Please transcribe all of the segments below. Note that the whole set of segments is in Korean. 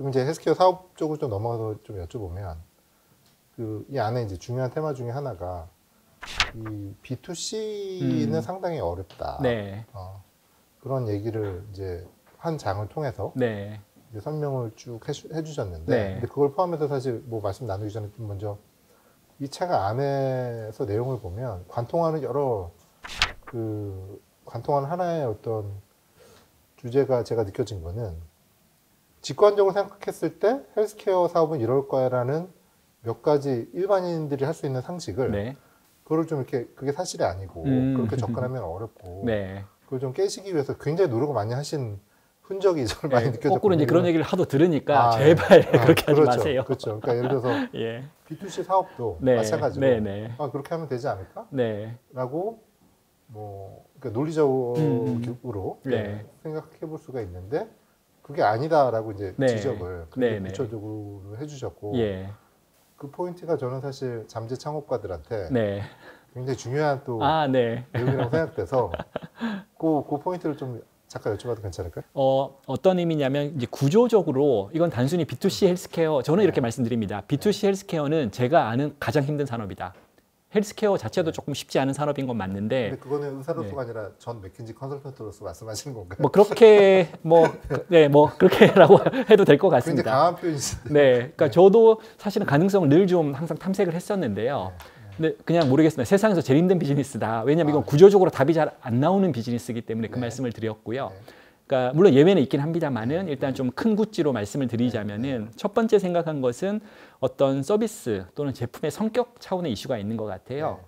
그럼 이제 헬스케어 사업 쪽으로 좀 넘어가서 좀 여쭤보면 이 안에 이제 중요한 테마 중에 하나가 이 B2C는 상당히 어렵다. 네. 그런 얘기를 이제 한 장을 통해서 네. 이제 설명을 쭉 해주셨는데, 네. 근데 그걸 포함해서 사실 뭐 말씀 나누기 전에 좀 먼저 이 차가 안에서 내용을 보면 관통하는 관통하는 하나의 어떤 주제가 제가 느껴진 거는 직관적으로 생각했을 때 헬스케어 사업은 이럴 거야라는 몇 가지 일반인들이 할 수 있는 상식을 네. 그걸 좀 이렇게 그게 사실이 아니고 그렇게 접근하면 어렵고 네. 그걸 좀 깨시기 위해서 굉장히 노력을 많이 하신 흔적이 저를 많이 느껴졌거든요. 거꾸로 이제 그런 얘기를 하도 들으니까 제발 그렇게 하지 그렇죠, 마세요. 그렇죠. 그러니까 예를 들어서 예. B2C 사업도 네. 마찬가지로 네. 네. 그렇게 하면 되지 않을까? 네. 라고 뭐 그러니까 논리적으로 네. 생각해 볼 수가 있는데 그게 아니다라고 이제 네. 지적을 네. 구체적으로 해주셨고 예. 그 포인트가 저는 사실 잠재 창업가들한테 네. 굉장히 중요한 또 네. 내용이라고 생각돼서 그 포인트를 좀 잠깐 여쭤봐도 괜찮을까요? 어떤 의미냐면 이제 구조적으로 이건 단순히 B2C 헬스케어 저는 이렇게 말씀드립니다. B2C 헬스케어는 제가 아는 가장 힘든 산업이다. 헬스케어 자체도 조금 쉽지 않은 산업인 건 맞는데 근데 그거는 의사로서가 아니라 전 맥킨지 컨설턴트로서 말씀하시는 건가요? 뭐 그렇게 그렇게라고 해도 될 것 굉장히 같습니다. 강한 표현이시네요. 네, 그러니까 저도 사실은 가능성을 늘 좀 항상 탐색을 했었는데요. 근데 그냥 모르겠습니다. 세상에서 제일 힘든 비즈니스다. 왜냐하면 이건 구조적으로 답이 잘 안 나오는 비즈니스이기 때문에 그 말씀을 드렸고요. 그러니까 물론 예외는 있긴 합니다만은 일단 좀 큰 구찌로 말씀을 드리자면은 첫 번째 생각한 것은 어떤 서비스 또는 제품의 성격 차원의 이슈가 있는 것 같아요.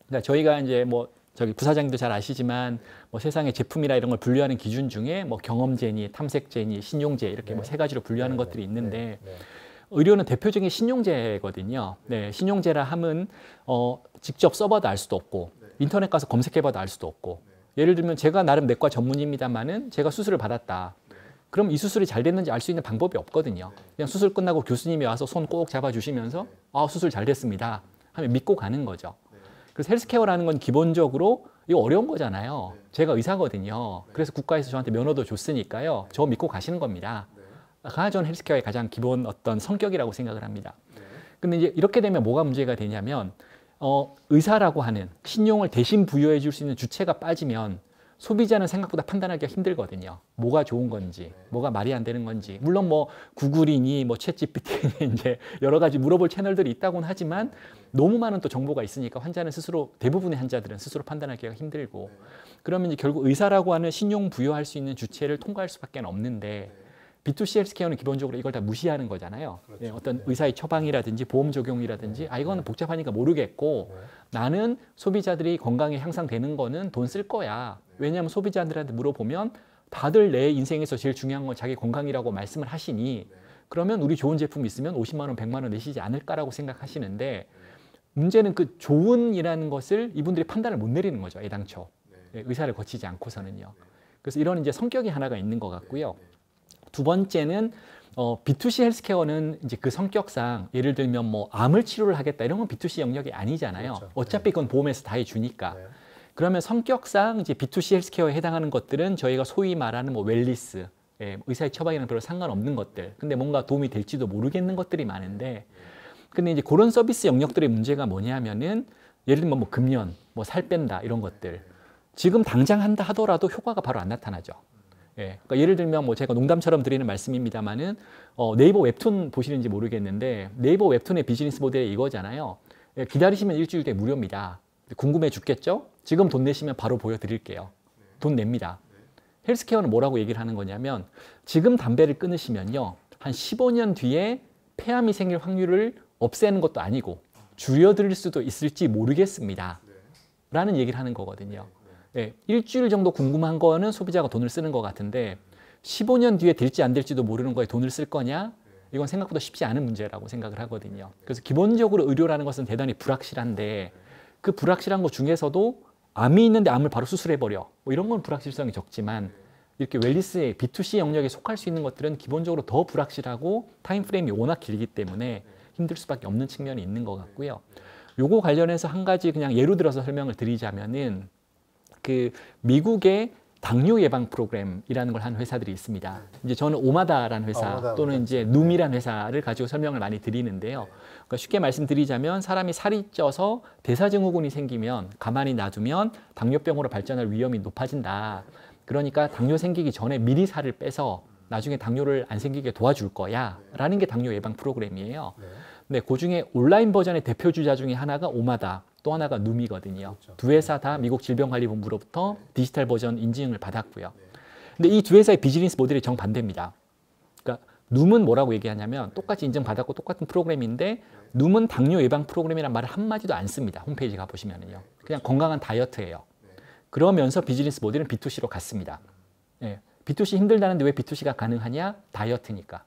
그러니까 저희가 이제 뭐 저기 부사장님도 잘 아시지만 뭐 세상의 제품이라 이런 걸 분류하는 기준 중에 뭐 경험제니, 탐색제니, 신용제 이렇게 뭐 세 가지로 분류하는 것들이 있는데 의료는 대표적인 신용제거든요. 네, 신용제라 함은 직접 써봐도 알 수도 없고 인터넷 가서 검색해봐도 알 수도 없고 예를 들면 제가 나름 내과 전문입니다만은 제가 수술을 받았다. 그럼 이 수술이 잘 됐는지 알 수 있는 방법이 없거든요. 그냥 수술 끝나고 교수님이 와서 손 꼭 잡아주시면서 수술 잘 됐습니다 하면 믿고 가는 거죠. 그래서 헬스케어라는 건 기본적으로 이거 어려운 거잖아요. 제가 의사거든요. 그래서 국가에서 저한테 면허도 줬으니까요. 저 믿고 가시는 겁니다. 그가 저는 헬스케어의 가장 기본 어떤 성격이라고 생각을 합니다. 근데 이제 이렇게 되면 뭐가 문제가 되냐면 의사라고 하는 신용을 대신 부여해 줄 수 있는 주체가 빠지면 소비자는 생각보다 판단하기가 힘들거든요. 뭐가 좋은 건지, 뭐가 말이 안 되는 건지. 물론 뭐 구글이니 뭐 챗GPT니 이제 여러 가지 물어볼 채널들이 있다고는 하지만 너무 많은 또 정보가 있으니까 환자는 스스로 대부분의 환자들은 스스로 판단하기가 힘들고 그러면 이제 결국 의사라고 하는 신용 부여할 수 있는 주체를 통과할 수밖에 없는데 B2C 헬스케어는 기본적으로 이걸 다 무시하는 거잖아요. 그렇죠. 어떤 의사의 처방이라든지 보험 적용이라든지 이거는 복잡하니까 모르겠고 나는 소비자들이 건강에 향상되는 거는 돈 쓸 거야. 왜냐하면 소비자들한테 물어보면 다들 내 인생에서 제일 중요한 건 자기 건강이라고 말씀을 하시니 그러면 우리 좋은 제품 있으면 50만 원, 100만 원 내시지 않을까라고 생각하시는데 문제는 그 좋은이라는 것을 이분들이 판단을 못 내리는 거죠. 애당초. 의사를 거치지 않고서는요. 그래서 이런 이제 성격이 하나가 있는 것 같고요. 두 번째는 B2C 헬스케어는 이제 그 성격상 예를 들면 뭐 암을 치료를 하겠다 이런 건 B2C 영역이 아니잖아요. 그렇죠. 어차피 그건 보험에서 다 해주니까. 그러면 성격상 이제 B2C 헬스케어에 해당하는 것들은 저희가 소위 말하는 뭐 웰니스, 의사의 처방이랑 별로 상관없는 것들. 근데 뭔가 도움이 될지도 모르겠는 것들이 많은데 근데 이제 그런 서비스 영역들의 문제가 뭐냐면은 예를 들면 뭐 금연, 뭐 살 뺀다 이런 것들. 지금 당장 한다 하더라도 효과가 바로 안 나타나죠. 그러니까 예를 들면 뭐 제가 농담처럼 드리는 말씀입니다만은 네이버 웹툰 보시는지 모르겠는데 네이버 웹툰의 비즈니스 모델이 이거잖아요. 기다리시면 일주일 뒤에 무료입니다. 궁금해 죽겠죠? 지금 돈 내시면 바로 보여드릴게요. 돈 냅니다. 헬스케어는 뭐라고 얘기를 하는 거냐면 지금 담배를 끊으시면요. 한 15년 뒤에 폐암이 생길 확률을 없애는 것도 아니고 줄여드릴 수도 있을지 모르겠습니다. 라는 얘기를 하는 거거든요. 일주일 정도 궁금한 거는 소비자가 돈을 쓰는 것 같은데 15년 뒤에 될지 안 될지도 모르는 거에 돈을 쓸 거냐? 이건 생각보다 쉽지 않은 문제라고 생각을 하거든요. 그래서 기본적으로 의료라는 것은 대단히 불확실한데 그 불확실한 것 중에서도 암이 있는데 암을 바로 수술해버려. 뭐 이런 건 불확실성이 적지만 이렇게 웰니스의 B2C 영역에 속할 수 있는 것들은 기본적으로 더 불확실하고 타임프레임이 워낙 길기 때문에 힘들 수밖에 없는 측면이 있는 것 같고요. 요거 관련해서 한 가지 그냥 예로 들어서 설명을 드리자면은 그 미국의 당뇨 예방 프로그램이라는 걸 하는 회사들이 있습니다. 이제 저는 오마다라는 회사 오마다, 또는 이제 누미라는 회사를 가지고 설명을 많이 드리는데요. 그러니까 쉽게 말씀드리자면 사람이 살이 쪄서 대사증후군이 생기면 가만히 놔두면 당뇨병으로 발전할 위험이 높아진다. 그러니까 당뇨 생기기 전에 미리 살을 빼서 나중에 당뇨를 안 생기게 도와줄 거야 라는 게 당뇨 예방 프로그램이에요. 네, 그중에 온라인 버전의 대표 주자 중에 하나가 오마다, 또 하나가 누미거든요. 그렇죠. 두 회사 다 미국 질병관리본부로부터 디지털 버전 인증을 받았고요. 근데 이 두 회사의 비즈니스 모델이 정반대입니다. 그러니까 눔은 뭐라고 얘기하냐면 똑같이 인증받았고 똑같은 프로그램인데 눔은 당뇨 예방 프로그램이란 말을 한마디도 안 씁니다. 홈페이지 가보시면은요. 그냥 건강한 다이어트예요. 그러면서 비즈니스 모델은 B2C로 갔습니다. 예, B2C 힘들다는데 왜 B2C가 가능하냐? 다이어트니까.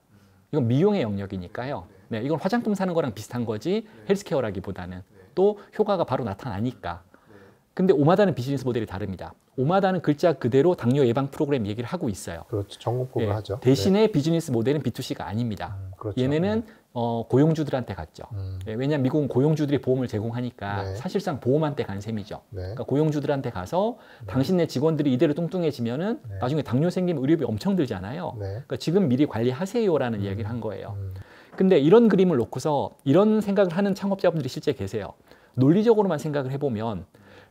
이건 미용의 영역이니까요. 네, 이건 화장품 사는 거랑 비슷한 거지 헬스케어라기보다는 또 효과가 바로 나타나니까. 근데 오마다는 비즈니스 모델이 다릅니다. 오마다는 글자 그대로 당뇨 예방 프로그램 얘기를 하고 있어요. 그렇죠. 전공법을 예, 하죠. 대신에 비즈니스 모델은 B2C가 아닙니다. 그렇죠. 얘네는 고용주들한테 갔죠. 예, 왜냐하면 미국은 고용주들이 보험을 제공하니까 네. 사실상 보험한테 간 셈이죠. 네. 그러니까 고용주들한테 가서 당신네 직원들이 이대로 뚱뚱해지면은 네. 나중에 당뇨 생기면 의료비 엄청 들잖아요. 네. 그러니까 지금 미리 관리하세요라는 이야기를 한 거예요. 근데 이런 그림을 놓고서 이런 생각을 하는 창업자분들이 실제 계세요. 논리적으로만 생각을 해보면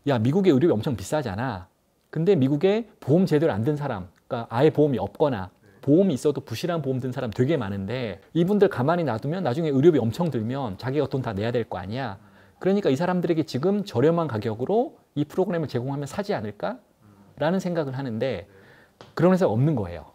야, 미국의 의료비 엄청 비싸잖아. 근데 미국에 보험 제대로 안 든 사람, 그러니까 아예 보험이 없거나 보험이 있어도 부실한 보험 든 사람 되게 많은데 이분들 가만히 놔두면 나중에 의료비 엄청 들면 자기가 돈 다 내야 될 거 아니야. 그러니까 이 사람들에게 지금 저렴한 가격으로 이 프로그램을 제공하면 사지 않을까? 라는 생각을 하는데 그런 회사가 없는 거예요.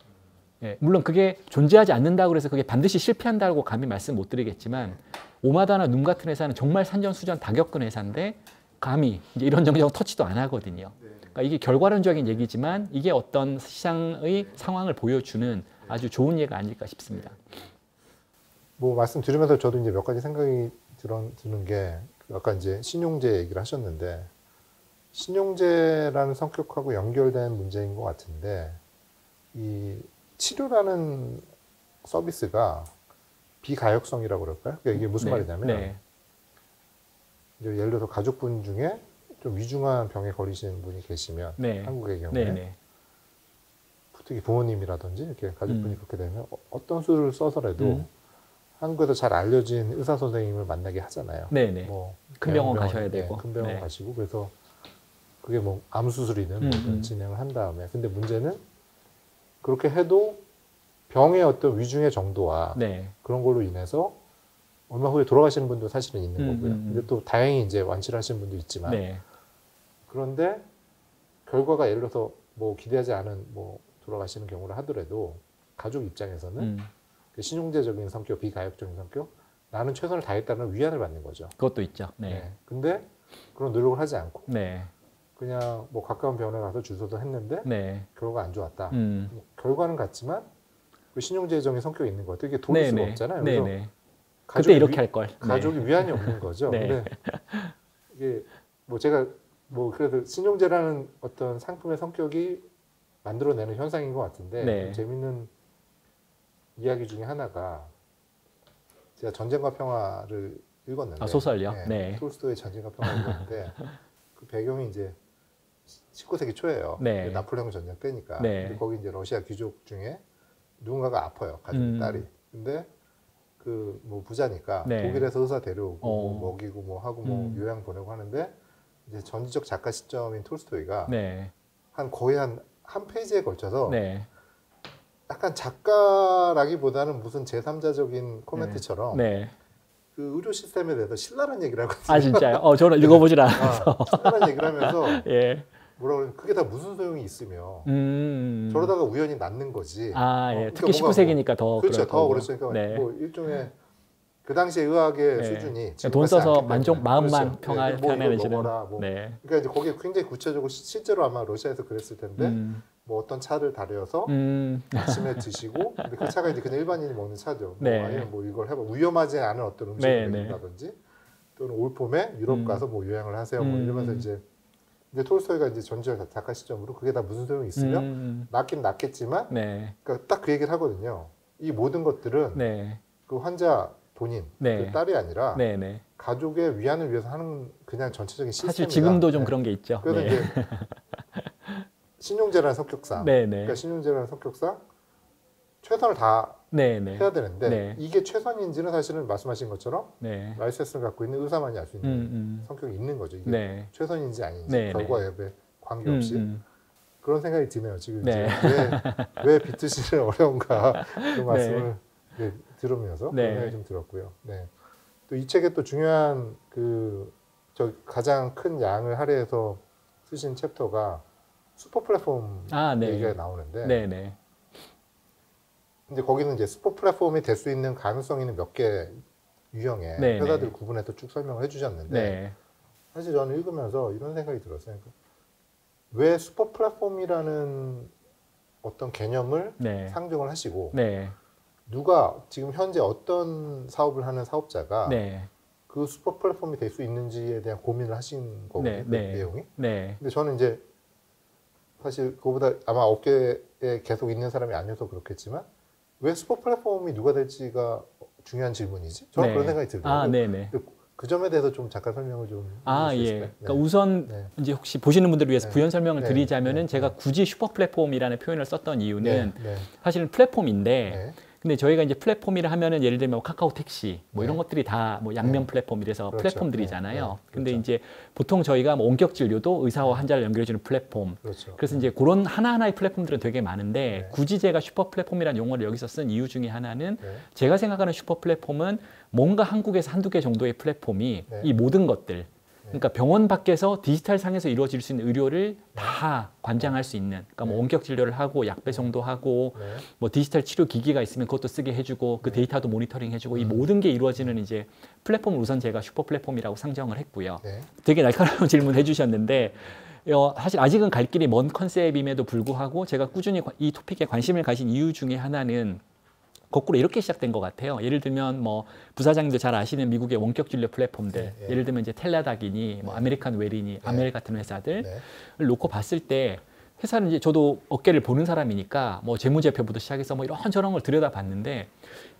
예, 물론 그게 존재하지 않는다고 해서 그게 반드시 실패한다고 감히 말씀 못 드리겠지만 오마다나 눔 같은 회사는 정말 산전수전 다 겪은 회사인데 감히 이제 이런 정정 터치도 안 하거든요. 그러니까 이게 결과론적인 얘기지만 이게 어떤 시장의 상황을 보여주는 아주 좋은 예가 아닐까 싶습니다. 뭐 말씀 들으면서 저도 이제 몇 가지 생각이 드는 게 아까 이제 신용제 얘기를 하셨는데 신용제라는 성격하고 연결된 문제인 것 같은데 이 치료라는 서비스가 비가역성이라고 그럴까요? 그러니까 이게 무슨 말이냐면 이제 예를 들어서 가족분 중에 좀 위중한 병에 걸리시는 분이 계시면 한국의 경우에 특히 부모님이라든지 이렇게 가족분이 그렇게 되면 어떤 수를 써서라도 한국에서 잘 알려진 의사 선생님을 만나게 하잖아요. 뭐 큰 병원 가셔야 되고 큰 병원 가시고 그래서 그게 뭐 암 수술이든 뭐든 진행을 한 다음에 근데 문제는 그렇게 해도 병의 어떤 위중의 정도와 그런 걸로 인해서 얼마 후에 돌아가시는 분도 사실은 있는 거고요. 근데 또 다행히 이제 완치를 하시는 분도 있지만 그런데 결과가 예를 들어서 뭐 기대하지 않은 뭐 돌아가시는 경우를 하더라도 가족 입장에서는 그 신용제적인 성격, 비가역적인 성격, 나는 최선을 다했다는 위안을 받는 거죠. 그것도 있죠. 근데 그런 노력을 하지 않고 그냥 뭐 가까운 병원에 가서 주소도 했는데 결과가 안 좋았다. 결과는 같지만 그 신용제적인 성격이 있는 것 같아요. 이게 돌릴 수가 없잖아요. 그래서 그때 이렇게 할 걸. 가족이 위안이 없는 거죠. 근데 이게 뭐 제가 뭐 그래도 신용제라는 어떤 상품의 성격이 만들어내는 현상인 것 같은데 재밌는 이야기 중에 하나가 제가 전쟁과 평화를 읽었는데 소설요? 톨스토이의 전쟁과 평화를 읽었는데 그 배경이 이제 19세기 초예요. 나폴레옹 전쟁 때니까. 근데 거기 이제 러시아 귀족 중에 누군가가 아파요. 가족 딸이. 근데 그 뭐 부자니까 독일에서 의사 데려오고 뭐 먹이고 뭐 하고 뭐 요양 보내고 하는데 이제 전지적 작가 시점인 톨스토이가 한 거의 한 페이지에 걸쳐서 약간 작가라기보다는 무슨 제3자적인 코멘트처럼 그 의료 시스템에 대해서 신랄한 얘기를 하거든요. 아 진짜요? 저는 읽어보질 않아서. 신랄한 얘기를 하면서 뭐라 그러면 그게 다 무슨 소용이 있으며 저러다가 우연히 낫는 거지. 특히 19세기니까 더 그렇죠. 더 그렇으니까 뭐 일종의 그 당시에 의학의 수준이 돈 써서 마음만 평안을 편안해지는. 그러니까 이제 거기에 굉장히 구체적으로 실제로 아마 러시아에서 그랬을 텐데 뭐 어떤 차를 다려서 아침에 드시고 근데 그 차가 이제 그냥 일반인이 먹는 차죠. 뭐 아니면 뭐 이걸 해봐 위험하지 않은 어떤 음식을 먹는다든지 또는 올 봄에 유럽 가서 뭐 요양을 하세요. 뭐 이러면서 이제 톨스토이가 이제 전지적 작가 시점으로 그게 다 무슨 소용이 있으면 낫긴 낫겠지만 그러니까 딱 그 얘기를 하거든요. 이 모든 것들은 그 환자 본인, 그 딸이 아니라 가족의 위안을 위해서 하는 그냥 전체적인 시스템이다. 사실 지금도 좀 그런 게 있죠. 그래서 이제 신용재라는 성격상, 네네. 그러니까 신용재라는 성격상 최선을 다 네네. 해야 되는데 네. 이게 최선인지는 사실은 말씀하신 것처럼 네. 라이센스를 갖고 있는 의사만이 알 수 있는 성격이 있는 거죠. 이게 네. 최선인지 아닌지 네, 결과에 관계없이 그런 생각이 드네요. 지금 네. 이제 왜 B2C는 어려운가 그 말씀을 네, 들으면서 네. 그런 생각이 좀 들었고요. 네. 또 이 책의 또 중요한 저 가장 큰 양을 할애해서 쓰신 챕터가 슈퍼 플랫폼 네. 얘기가 나오는데 네네. 이제 거기는 이제 슈퍼 플랫폼이 될 수 있는 가능성 있는 몇 개 유형의 네네. 회사들 구분해서 쭉 설명을 해주셨는데 네. 사실 저는 읽으면서 이런 생각이 들었어요. 왜 슈퍼 플랫폼이라는 어떤 개념을 네. 상정을 하시고 네. 누가 지금 현재 어떤 사업을 하는 사업자가 네. 그 슈퍼 플랫폼이 될 수 있는지에 대한 고민을 하신 거거든요. 네. 그 네. 내용이. 네. 근데 저는 이제 사실 그거보다 아마 업계에 계속 있는 사람이 아니어서 그렇겠지만 왜 슈퍼 플랫폼이 누가 될지가 중요한 질문이지? 저는 네. 그런 생각이 들더라고요. 네네. 그 점에 대해서 좀 잠깐 설명을 좀 해주실 수 예. 있을까요? 그러니까 우선 네. 이제 혹시 보시는 분들을 위해서 네. 부연 설명을 네. 드리자면은 네. 제가 굳이 슈퍼 플랫폼이라는 표현을 썼던 이유는 네. 사실은 플랫폼인데 네. 근데 저희가 이제 플랫폼이라 하면은 예를 들면 카카오 택시 뭐 이런 네. 것들이 다 뭐 양면 네. 플랫폼 이래서 그렇죠. 플랫폼들이잖아요. 네. 네. 근데 그렇죠. 이제 보통 저희가 뭐 원격 진료도 의사와 환자를 연결해주는 플랫폼. 그렇죠. 그래서 이제 그런 하나하나의 플랫폼들은 되게 많은데 네. 굳이 제가 슈퍼 플랫폼이라는 용어를 여기서 쓴 이유 중에 하나는 네. 제가 생각하는 슈퍼 플랫폼은 뭔가 한국에서 한두 개 정도의 플랫폼이 네. 이 모든 것들 그러니까 병원 밖에서 디지털 상에서 이루어질 수 있는 의료를 다 관장할 수 있는 그러니까 뭐 원격 진료를 하고 약 배송도 하고 네. 뭐 디지털 치료 기기가 있으면 그것도 쓰게 해주고 그 데이터도 모니터링 해주고 이 모든 게 이루어지는 이제 플랫폼을 우선 제가 슈퍼 플랫폼이라고 상정을 했고요. 네. 되게 날카로운 질문 해주셨는데 사실 아직은 갈 길이 먼 컨셉임에도 불구하고 제가 꾸준히 이 토픽에 관심을 가진 이유 중에 하나는 거꾸로 이렇게 시작된 것 같아요. 예를 들면 뭐 부사장님도 잘 아시는 미국의 원격 진료 플랫폼들, 네, 네. 예를 들면 이제 텔라닥이니 뭐 아메리칸 웰이니 아멜 같은 회사들을 네. 놓고 봤을 때 회사는 이제 저도 업계를 보는 사람이니까 뭐 재무제표부터 시작해서 뭐 이런저런 걸 들여다봤는데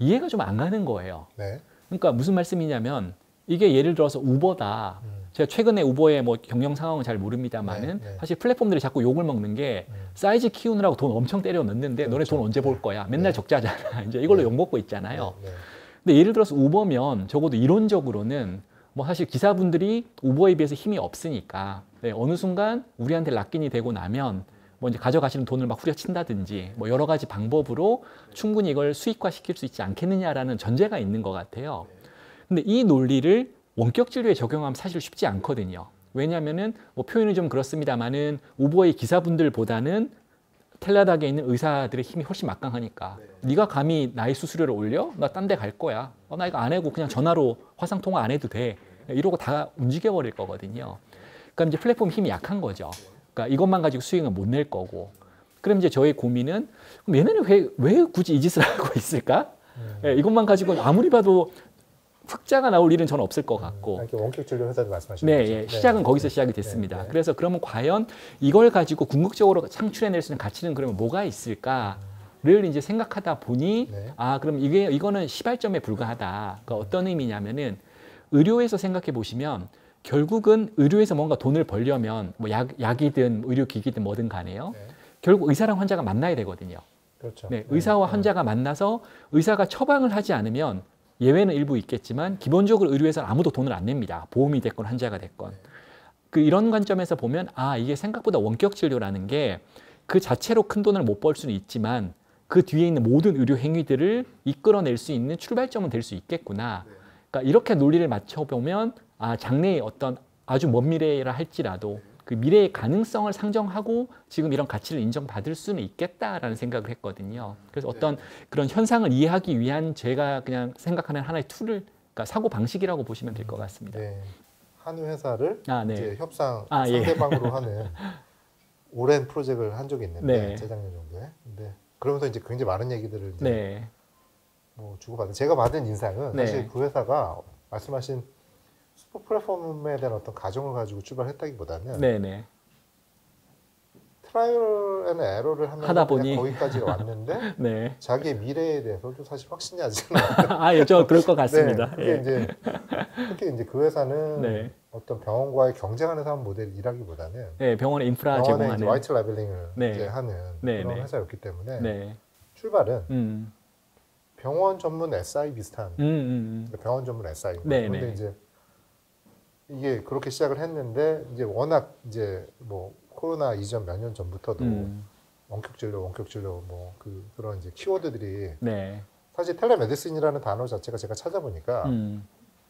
이해가 좀 안 가는 거예요. 네. 그러니까 무슨 말씀이냐면 이게 예를 들어서 우버다. 제가 최근에 우버의 뭐 경영 상황은 잘 모릅니다만은 네, 네. 사실 플랫폼들이 자꾸 욕을 먹는 게 사이즈 키우느라고 돈 엄청 때려 넣는데 너네 그렇죠. 돈 언제 벌 거야? 맨날 적자잖아. 이제 이걸로 욕 먹고 있잖아요. 네. 근데 예를 들어서 우버면 적어도 이론적으로는 뭐 사실 기사분들이 우버에 비해서 힘이 없으니까 어느 순간 우리한테 락인이 되고 나면 뭐 이제 가져가시는 돈을 막 후려친다든지 뭐 여러 가지 방법으로 충분히 이걸 수익화 시킬 수 있지 않겠느냐라는 전제가 있는 것 같아요. 근데 이 논리를 원격 진료에 적용하면 사실 쉽지 않거든요. 왜냐하면은 뭐 표현이 좀 그렇습니다만은 우버의 기사분들보다는 텔라닥에 있는 의사들의 힘이 훨씬 막강하니까 네가 감히 나의 수수료를 올려? 나 딴 데 갈 거야. 나 이거 안 해고 그냥 전화로 화상 통화 안 해도 돼. 이러고 다 움직여 버릴 거거든요. 그러니까 이제 플랫폼 힘이 약한 거죠. 그러니까 이것만 가지고 수익은 못 낼 거고. 그럼 이제 저의 고민은 그럼 얘네는 왜 굳이 이 짓을 하고 있을까? 이것만 가지고 아무리 봐도 흑자가 나올 일은 저는 없을 것 같고. 이렇게 원격 진료 회사들 말씀하시는 네, 거죠? 예, 시작은 거기서 시작이 됐습니다. 네, 네. 그래서 그러면 과연 이걸 가지고 궁극적으로 창출해낼 수 있는 가치는 그러면 뭐가 있을까를 이제 생각하다 보니 네. 그럼 이거는 시발점에 불과하다. 그러니까 어떤 의미냐면은 의료에서 생각해 보시면 결국은 의료에서 뭔가 돈을 벌려면 뭐 약이든 의료기기든 뭐든 간에요. 네. 결국 의사랑 환자가 만나야 되거든요. 그렇죠. 네, 의사와 환자가 만나서 의사가 처방을 하지 않으면 예외는 일부 있겠지만 기본적으로 의료에서는 아무도 돈을 안 냅니다. 보험이 됐건 환자가 됐건. 이런 관점에서 보면 이게 생각보다 원격 진료라는 게 그 자체로 큰 돈을 못 벌 수는 있지만 그 뒤에 있는 모든 의료 행위들을 이끌어낼 수 있는 출발점은 될 수 있겠구나. 그러니까 이렇게 논리를 맞춰보면 장래의 어떤 아주 먼 미래라 할지라도 그 미래의 가능성을 상정하고 지금 이런 가치를 인정받을 수는 있겠다라는 생각을 했거든요. 그래서 어떤 그런 현상을 이해하기 위한 제가 그냥 생각하는 하나의 툴을, 그러니까 사고 방식이라고 보시면 될 것 같습니다. 네. 한 회사를 네. 이제 협상 예. 상대방으로 하는 오랜 프로젝트를 한 적이 있는데 네. 재작년 정도에. 근데 그러면서 이제 굉장히 많은 얘기들을 이제 네. 뭐 주고받은 제가 받은 인상은 네. 사실 그 회사가 말씀하신 슈퍼 플랫폼에 대한 어떤 가정을 가지고 출발했다기보다는 네네. 트라이얼 앤 에러를 하면서 하다 그냥 보니. 거기까지 왔는데 네. 자기의 미래에 대해서도 사실 확신이 아직 않아요. 아, 예, 저 그럴 것 같습니다. 네, 그게 예. 이제 특히 이제 그 회사는 네. 어떤 병원과의 경쟁하는 사업 모델이라기보다는 네, 병원의 인프라 병원에 이제 제공하는. 화이트 라벨링을 네. 이제 하는 네, 그런 네. 회사였기 때문에 네. 출발은 병원 전문 SI 비슷한 병원 전문 SI. 네, 그런데 네. 이제 이게 그렇게 시작을 했는데 이제 워낙 이제 뭐 코로나 이전 몇 년 전부터도 원격 진료 뭐 그런 이제 키워드들이 네. 사실 텔레메디슨이라는 단어 자체가 제가 찾아보니까 음.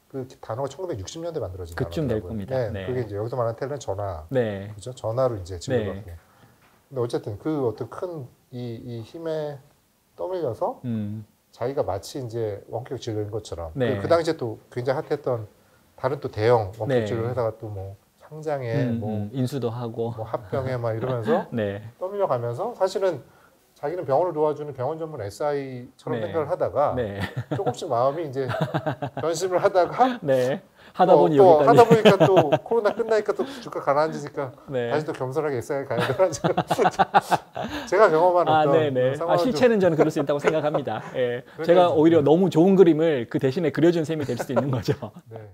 그 단어가 1960년대 만들어진 그쯤 될 단어더라고요. 겁니다. 네, 네. 그게 이제 여기서 말하는 텔레는 전화, 네. 그죠? 전화로 이제 진료를 네. 하고. 근데 어쨌든 그 어떤 큰 이 힘에 떠밀려서 자기가 마치 이제 원격 진료인 것처럼 네. 그 당시에 또 굉장히 핫했던 다른 또 대형 원격 네. 진료 회사가 또 뭐 상장에 뭐 인수도 하고. 합병에 막 이러면서 네. 떠밀려가면서 사실은 자기는 병원을 도와주는 병원 전문 SI처럼 네. 생각을 하다가 네. 조금씩 마음이 이제 변심을 하다가 네. 하다 보니 또 여기까지. 하다 보니까 또 코로나 끝나니까 또 주가 가라앉으니까 네. 다시 또 겸손하게 SI 가야 되나 제가 경험한 어떤 네네. 상황을 좀 실체는 저는 그럴 수 있다고 생각합니다. 예. 그러니까 제가 이제- 오히려 너무 좋은 그림을 그 대신에 그려준 셈이 될 수도 있는 거죠. 네.